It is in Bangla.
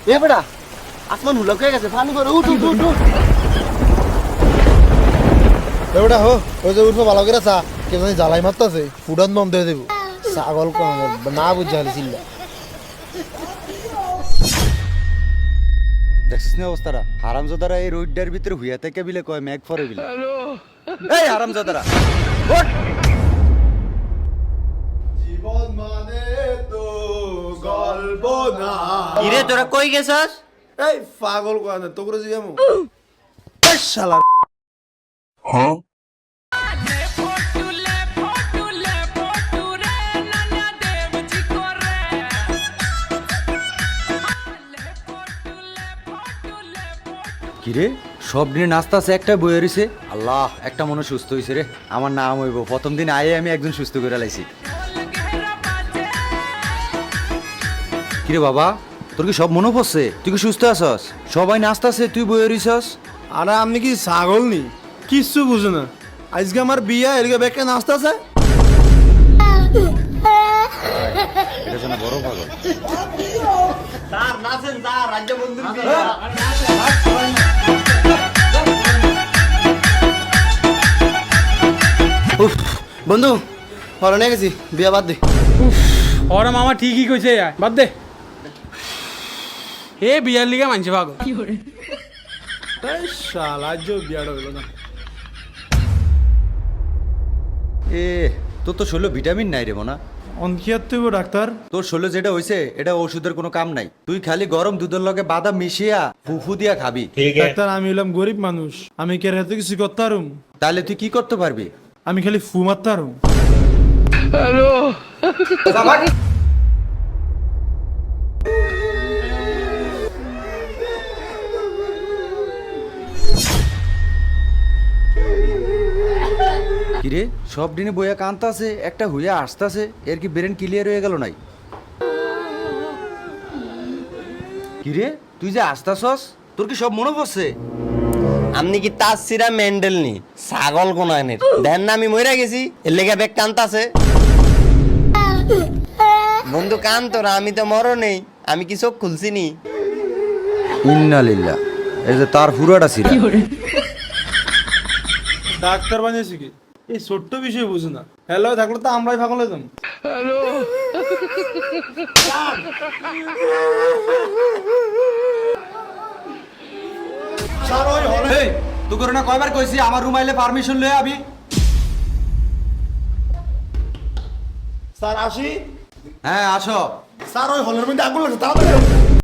এ বেটা আসমান হুলক হয়ে গেছে পানি করে উঠ উঠ উঠ উঠ। ওটা হো ওই যে উঠবো ভালো করে চা কে জানি জ্বালাই মারতেছে ফুডন বন্ধ হয়ে দেবো ছাগল না বুঝতে হলে চিল্লা দেখছিস না অবস্থাটা হারামজাদারা এই রোডটার ভিতরে হুইয়া থেকে বিলে কয় ম্যাগ ফরে বিলে এই হারামজাদারা ওঠ জীবন মানে তো গল্প না কিরে তোরা কই গেছস? এই পাগল কোয়ানে তোকে জিগামু শালা কিরে সব দিনে নাস্তা আছে একটা বইয়ে রয়েছে আল্লাহ একটা মনে সুস্থ হয়েছে রে আমার নাম হইব প্রথম দিন আয়ে আমি একজন সুস্থ করে লাইছি কিরে বাবা তোর কি সব মনে পড়ছে তুই কি সুস্থ আছস সবাই নাস্তা আছে তুই বইয়ে রইছস আরে আপনি কি ছাগল নি কিচ্ছু বুঝো না আজকে আমার বিয়া এদিকে ব্যাগকে নাস্তা আছে এটা যেন বড় পাগল স্যার নাচেন স্যার রাজ্য বন্ধুর বিয়ে। উফ বন্ধু ভালো নিয়ে গেছি বিয়া বাদ দে। ওরা মামা ঠিকই কইছে বাদ দে এ বিয়ার লিগে মানছে পাগল শালা আজ বিয়াটা হইলো না এ তোর তো শরীরে ভিটামিন নাই রে মোনা অনকিয়ার তুই ডাক্তার তোর শরীরে যেটা হইছে এটা ওষুধের কোনো কাম নাই তুই খালি গরম দুধের লগে বাদাম মিশিয়া ফুফু দিয়া খাবি ডাক্তার আমি হলাম গরিব মানুষ আমি কে হাতে কিছু করতে পারুম তাহলে তুই কি করতে পারবি আমি খালি ফু মারতে পারুম কিরে সব দিনে বইয়া কান্তাছে একটা হুইয়া আসতাছে এর কি ব্রেন ক্লিয়ার হয়ে গেল নাই কিরে তুই যে আসতাছস তোর কি সব মনে পড়ছে আপনি কি তার সিরা মেন্ডেল নি ছাগল কোনায়নের দেন না আমি মইরা গেছি এর লেগে ব্যাগ কান্তাছে বন্ধু কান তোরা আমি তো মরো নেই আমি কি চোখ খুলছি নি ইন্নালিল্লাহ এই যে তার পুরাটা ছিল ডাক্তার বানিয়েছি কি এই ছোট্ট বিষয় বুঝো না হ্যালো থাকলে তো আমরাই পাগল হইতাম এই তুই করে না কয়বার কইছি আমার রুম আইলে পারমিশন লয়ে আবি স্যার আসি হ্যাঁ আসো স্যার ওই হলের মধ্যে আগুন লাগছে তাড়াতাড়ি